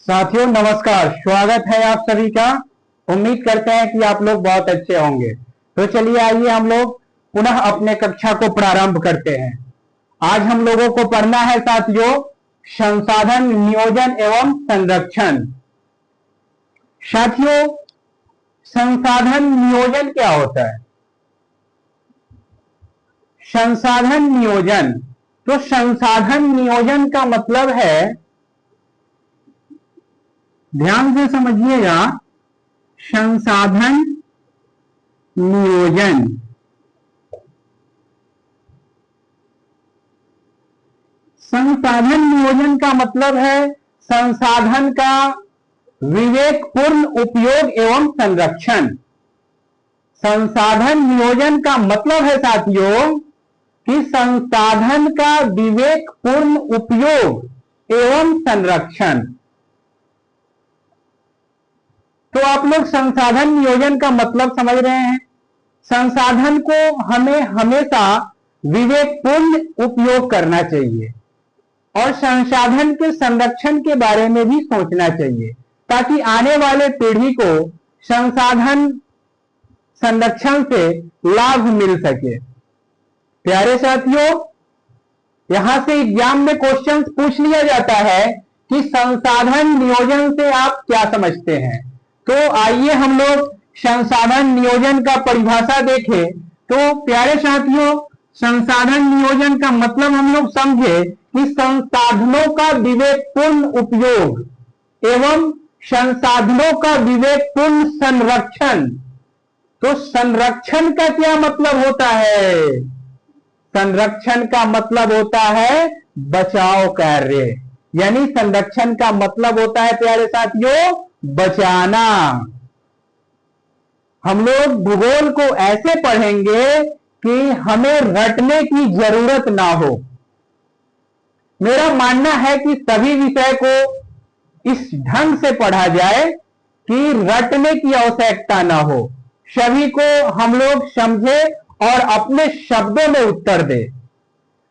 साथियों नमस्कार, स्वागत है आप सभी का। उम्मीद करते हैं कि आप लोग बहुत अच्छे होंगे। तो चलिए आइए हम लोग पुनः अपने कक्षा को प्रारंभ करते हैं। आज हम लोगों को पढ़ना है साथियों संसाधन नियोजन एवं संरक्षण। साथियों संसाधन नियोजन क्या होता है? संसाधन नियोजन, तो संसाधन नियोजन का मतलब है, ध्यान से समझिएगा, संसाधन नियोजन संसाधन नियोजन का मतलब है संसाधन का विवेकपूर्ण उपयोग एवं संरक्षण। संसाधन नियोजन का मतलब है साथियों कि संसाधन का विवेकपूर्ण उपयोग एवं संरक्षण। तो आप लोग संसाधन नियोजन का मतलब समझ रहे हैं। संसाधन को हमें हमेशा विवेकपूर्ण उपयोग करना चाहिए और संसाधन के संरक्षण के बारे में भी सोचना चाहिए ताकि आने वाले पीढ़ी को संसाधन संरक्षण से लाभ मिल सके। प्यारे साथियों, यहां से एग्जाम में क्वेश्चन पूछ लिया जाता है कि संसाधन नियोजन से आप क्या समझते हैं। तो आइए हम लोग संसाधन नियोजन का परिभाषा देखें। तो प्यारे साथियों, संसाधन नियोजन का मतलब हम लोग समझे कि संसाधनों का विवेकपूर्ण उपयोग एवं संसाधनों का विवेकपूर्ण संरक्षण। तो संरक्षण का क्या मतलब होता है? संरक्षण का मतलब होता है बचाव कार्य, यानी संरक्षण का मतलब होता है प्यारे साथियों बचाना। हम लोग भूगोल को ऐसे पढ़ेंगे कि हमें रटने की जरूरत ना हो। मेरा मानना है कि सभी विषय को इस ढंग से पढ़ा जाए कि रटने की आवश्यकता ना हो, सभी को हम लोग समझे और अपने शब्दों में उत्तर दे।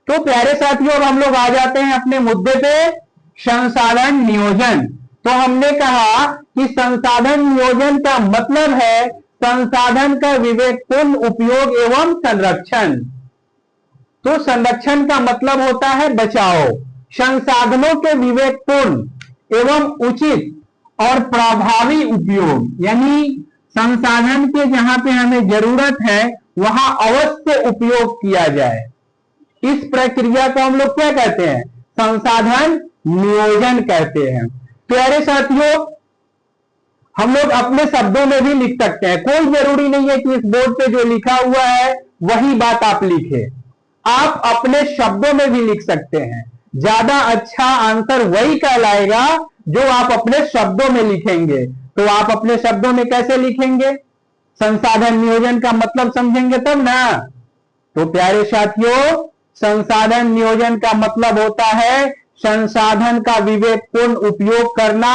तो प्यारे साथियों, अब हम लोग आ जाते हैं अपने मुद्दे पे, संसाधन नियोजन। तो हमने कहा कि संसाधन नियोजन का मतलब है संसाधन का विवेकपूर्ण उपयोग एवं संरक्षण। तो संरक्षण का मतलब होता है बचाव। संसाधनों के विवेकपूर्ण एवं उचित और प्रभावी उपयोग, यानी संसाधन के जहां पे हमें जरूरत है वहां अवश्य उपयोग किया जाए। इस प्रक्रिया को हम लोग क्या कहते हैं? संसाधन नियोजन कहते हैं। प्यारे साथियों, हम लोग अपने शब्दों में भी लिख सकते हैं। कोई जरूरी नहीं है कि इस बोर्ड पे जो लिखा हुआ है वही बात आप लिखे। आप अपने शब्दों में भी लिख सकते हैं। ज्यादा अच्छा आंसर वही कहलाएगा जो आप अपने शब्दों में लिखेंगे। तो आप अपने शब्दों में कैसे लिखेंगे? संसाधन नियोजन का मतलब समझेंगे तब ना। तो प्यारे साथियों, संसाधन नियोजन का मतलब होता है संसाधन का विवेकपूर्ण उपयोग करना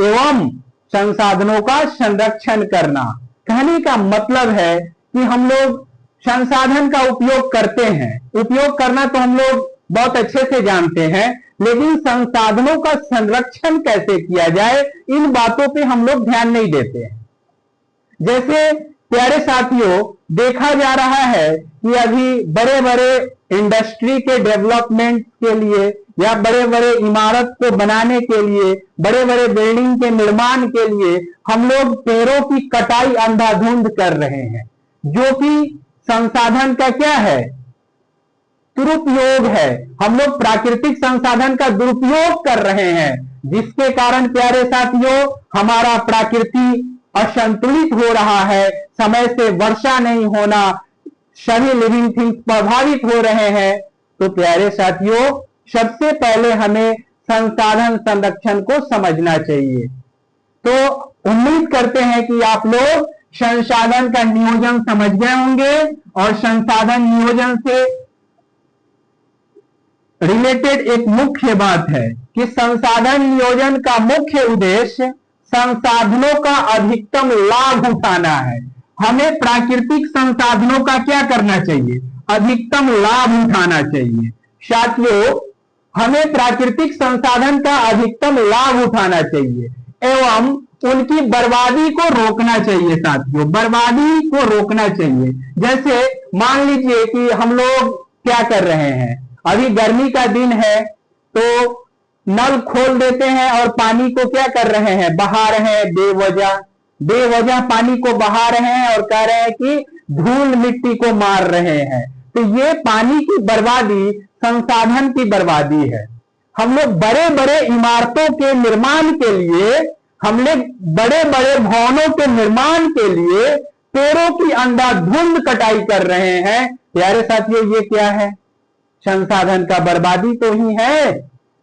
एवं संसाधनों का संरक्षण करना। कहने का मतलब है कि हम लोग संसाधन का उपयोग करते हैं। उपयोग करना तो हम लोग बहुत अच्छे से जानते हैं, लेकिन संसाधनों का संरक्षण कैसे किया जाए इन बातों पे हम लोग ध्यान नहीं देते हैं। जैसे प्यारे साथियों, देखा जा रहा है कि अभी बड़े बड़े इंडस्ट्री के डेवलपमेंट के लिए या बड़े बड़े इमारत को बनाने के लिए, बड़े बड़े बिल्डिंग के निर्माण के लिए हम लोग पेड़ों की कटाई अंधाधुंध कर रहे हैं, जो कि संसाधन का क्या है? दुरुपयोग है। हम लोग प्राकृतिक संसाधन का दुरुपयोग कर रहे हैं, जिसके कारण प्यारे साथियों हमारा प्रकृति असंतुलित हो रहा है। समय से वर्षा नहीं होना, सभी लिविंग थिंग्स प्रभावित हो रहे हैं। तो प्यारे साथियों, सबसे पहले हमें संसाधन संरक्षण को समझना चाहिए। तो उम्मीद करते हैं कि आप लोग संसाधन का नियोजन समझ गए होंगे और संसाधन नियोजन से रिलेटेड एक मुख्य बात है कि संसाधन नियोजन का मुख्य उद्देश्य संसाधनों का अधिकतम लाभ उठाना है। हमें प्राकृतिक संसाधनों का क्या करना चाहिए? अधिकतम लाभ उठाना चाहिए। साथियों, हमें प्राकृतिक संसाधन का अधिकतम लाभ उठाना चाहिए एवं उनकी बर्बादी को रोकना चाहिए। साथियों, बर्बादी को रोकना चाहिए। जैसे मान लीजिए कि हम लोग क्या कर रहे हैं, अभी गर्मी का दिन है तो नल खोल देते हैं और पानी को क्या कर रहे हैं, बहा रहे हैं, बेवजह पानी को बहा रहे हैं और कह रहे हैं कि धूल मिट्टी को मार रहे हैं। तो ये पानी की बर्बादी संसाधन की बर्बादी है। हम लोग बड़े बड़े इमारतों के निर्माण के लिए, हम लोग बड़े बड़े भवनों के निर्माण के लिए पेड़ों की अंधाधुंध कटाई कर रहे हैं। प्यारे साथियों, ये क्या है, संसाधन का बर्बादी तो ही है।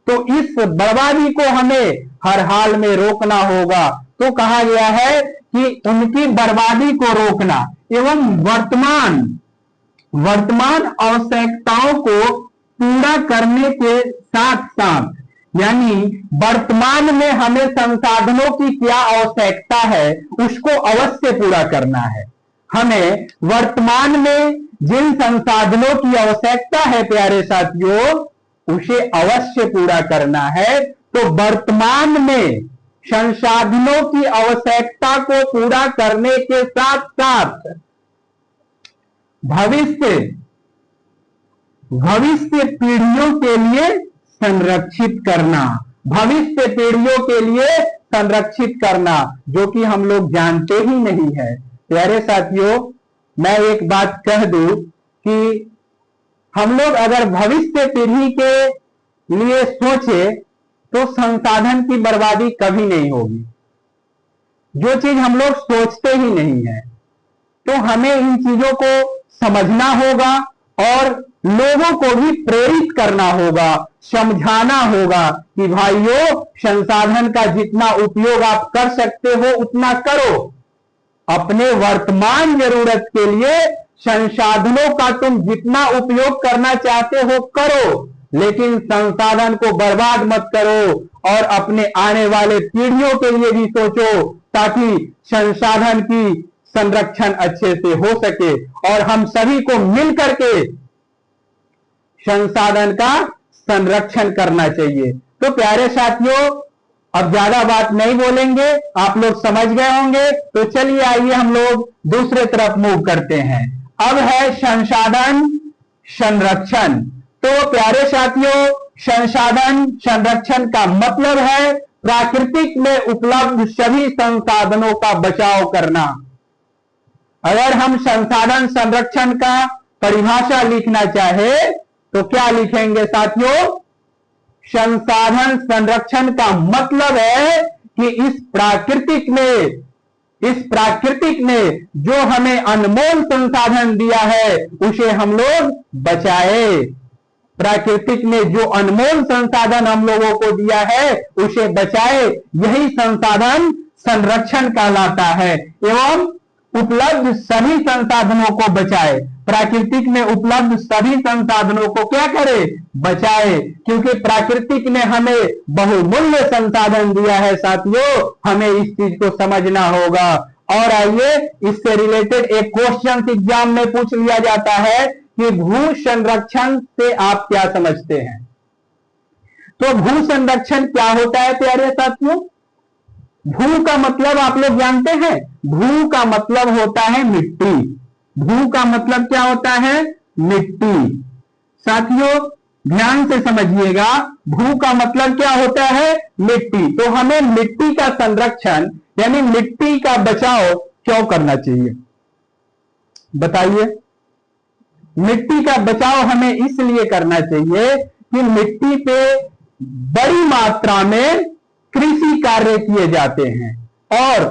तो इस बर्बादी को हमें हर हाल में रोकना होगा। तो कहा गया है कि उनकी बर्बादी को रोकना एवं वर्तमान आवश्यकताओं को पूरा करने के साथ साथ, यानी वर्तमान में हमें संसाधनों की क्या आवश्यकता है उसको अवश्य पूरा करना है। हमें वर्तमान में जिन संसाधनों की आवश्यकता है प्यारे साथियों, उसे अवश्य पूरा करना है। तो वर्तमान में संसाधनों की आवश्यकता को पूरा करने के साथ साथ भविष्य पीढ़ियों के लिए संरक्षित करना, भविष्य पीढ़ियों के लिए संरक्षित करना, जो कि हम लोग जानते ही नहीं है। प्यारे साथियों, मैं एक बात कह दूं कि हम लोग अगर भविष्य पीढ़ी के लिए सोचे तो संसाधन की बर्बादी कभी नहीं होगी। जो चीज हम लोग सोचते ही नहीं है, तो हमें इन चीजों को समझना होगा और लोगों को भी प्रेरित करना होगा, समझाना होगा कि भाइयों, संसाधन का जितना उपयोग आप कर सकते हो उतना करो। अपने वर्तमान जरूरत के लिए संसाधनों का तुम जितना उपयोग करना चाहते हो करो, लेकिन संसाधन को बर्बाद मत करो और अपने आने वाले पीढ़ियों के लिए भी सोचो, ताकि संसाधन की संरक्षण अच्छे से हो सके और हम सभी को मिलकर के संसाधन का संरक्षण करना चाहिए। तो प्यारे साथियों, अब ज्यादा बात नहीं बोलेंगे, आप लोग समझ गए होंगे। तो चलिए आइए हम लोग दूसरे तरफ मूव करते हैं। अब है संसाधन संरक्षण। तो प्यारे साथियों, संसाधन संरक्षण का मतलब है प्राकृतिक में उपलब्ध सभी संसाधनों का बचाव करना। अगर हम संसाधन संरक्षण का परिभाषा लिखना चाहे तो क्या लिखेंगे साथियों? संसाधन संरक्षण का मतलब है कि इस प्राकृतिक ने जो हमें अनमोल संसाधन दिया है उसे हम लोग बचाए। प्राकृतिक ने जो अनमोल संसाधन हम लोगों को दिया है उसे बचाए, यही संसाधन संरक्षण कहलाता है। एवं उपलब्ध सभी संसाधनों को बचाए, प्राकृतिक में उपलब्ध सभी संसाधनों को क्या करे? बचाए, क्योंकि प्राकृतिक ने हमें बहुमूल्य संसाधन दिया है। साथियों, हमें इस चीज को समझना होगा। और आइए, इससे रिलेटेड एक क्वेश्चन एग्जाम में पूछ लिया जाता है कि भू संरक्षण से आप क्या समझते हैं? तो भू संरक्षण क्या होता है प्यारे साथियों? भू का मतलब आप लोग जानते हैं, भू का मतलब होता है मिट्टी। भू का मतलब क्या होता है? मिट्टी। साथियों ध्यान से समझिएगा, भू का मतलब क्या होता है? मिट्टी। तो हमें मिट्टी का संरक्षण यानी मिट्टी का बचाव क्यों करना चाहिए बताइए? मिट्टी का बचाव हमें इसलिए करना चाहिए कि मिट्टी पे बड़ी मात्रा में कृषि कार्य किए जाते हैं और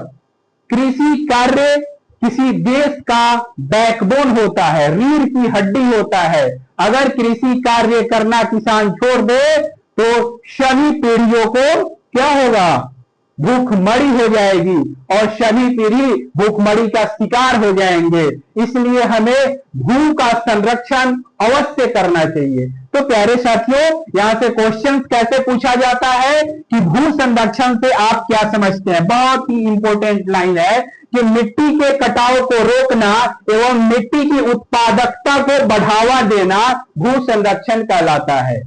कृषि कार्य किसी देश का बैकबोन होता है, रीढ़ की हड्डी होता है। अगर कृषि कार्य करना किसान छोड़ दे तो सभी पीढ़ियों को क्या होगा? भूखमरी हो जाएगी और सभी पीढ़ी भूखमरी का शिकार हो जाएंगे। इसलिए हमें भू का संरक्षण अवश्य करना चाहिए। तो प्यारे साथियों, यहां से क्वेश्चन कैसे पूछा जाता है कि भू संरक्षण से आप क्या समझते हैं? बहुत ही इंपॉर्टेंट लाइन है कि मिट्टी के कटाव को रोकना एवं मिट्टी की उत्पादकता को बढ़ावा देना भू संरक्षण कहलाता है।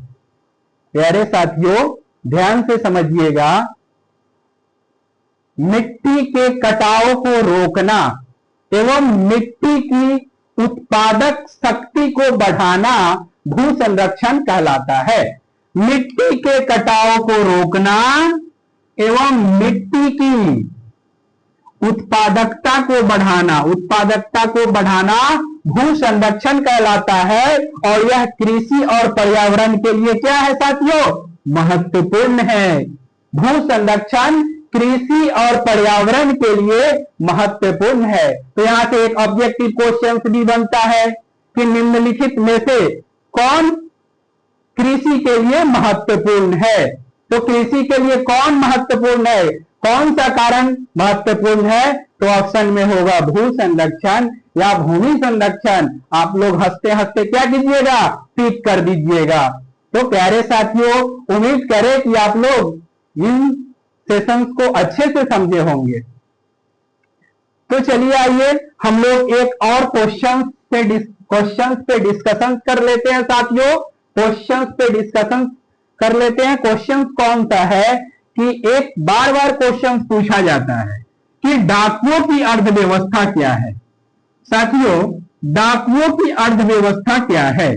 प्यारे साथियों ध्यान से समझिएगा, मिट्टी के कटाव को रोकना एवं मिट्टी की उत्पादक शक्ति को बढ़ाना भू संरक्षण कहलाता है। मिट्टी के कटाव को रोकना एवं मिट्टी की उत्पादकता को बढ़ाना भू संरक्षण कहलाता है। और यह कृषि और पर्यावरण के लिए क्या है साथियों? महत्वपूर्ण है। भू संरक्षण कृषि और पर्यावरण के लिए महत्वपूर्ण है। तो यहां से एक ऑब्जेक्टिव क्वेश्चन भी बनता है कि निम्नलिखित में से कौन कृषि के लिए महत्वपूर्ण है? तो कृषि के लिए कौन महत्वपूर्ण है, कौन सा कारण महत्वपूर्ण है? तो ऑप्शन में होगा भू संरक्षण या भूमि संरक्षण। आप लोग हंसते हंसते क्या कीजिएगा? टिक कर दीजिएगा। तो प्यारे साथियों उम्मीद करें कि आप लोग इन सेशंस को अच्छे से समझे होंगे। तो चलिए आइए हम लोग एक और क्वेश्चन पे डिस्कशन कर लेते हैं साथियों। क्वेश्चन पे डिस्कशन कर लेते हैं। क्वेश्चन कौन सा है कि एक बार बार क्वेश्चन पूछा जाता है कि डाकुओं की अर्थव्यवस्था क्या है। साथियों डाकुओं की अर्थव्यवस्था क्या है?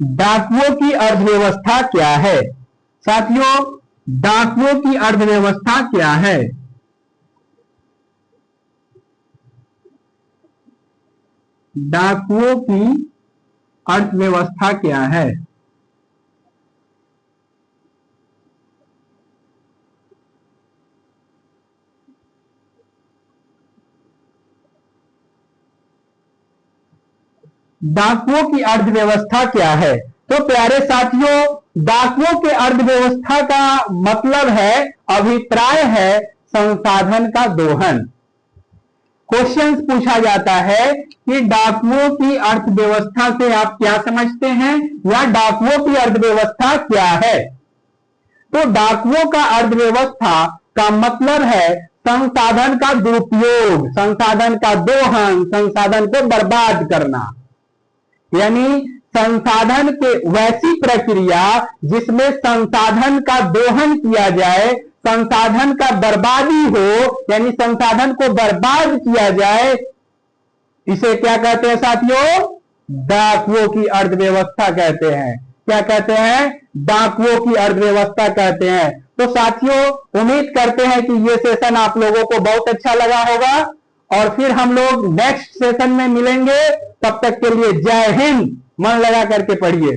डाकुओं की अर्थव्यवस्था क्या है? साथियों डाकुओं की अर्थव्यवस्था क्या है? डाकुओं की अर्थव्यवस्था क्या है? डाकुओं की अर्थव्यवस्था क्या है? तो प्यारे साथियों डाकुओं के अर्थव्यवस्था का मतलब है, अभिप्राय है संसाधन का दोहन। क्वेश्चन पूछा जाता है कि डाकुओं की अर्थव्यवस्था से आप क्या समझते हैं या डाकुओं की अर्थव्यवस्था क्या है? तो डाकुओं का अर्थव्यवस्था का मतलब है संसाधन का दुरुपयोग, संसाधन का दोहन, संसाधन को बर्बाद करना। यानी संसाधन के वैसी प्रक्रिया जिसमें संसाधन का दोहन किया जाए, संसाधन का बर्बादी हो, यानी संसाधन को बर्बाद किया जाए, इसे क्या कहते हैं साथियों? डाकुओं की अर्थव्यवस्था कहते हैं। क्या कहते हैं? डाकुओं की अर्थव्यवस्था कहते हैं। तो साथियों उम्मीद करते हैं कि ये सेशन आप लोगों को बहुत अच्छा लगा होगा और फिर हम लोग नेक्स्ट सेशन में मिलेंगे। तब तक के लिए जय हिंद। मन लगा करके पढ़िए।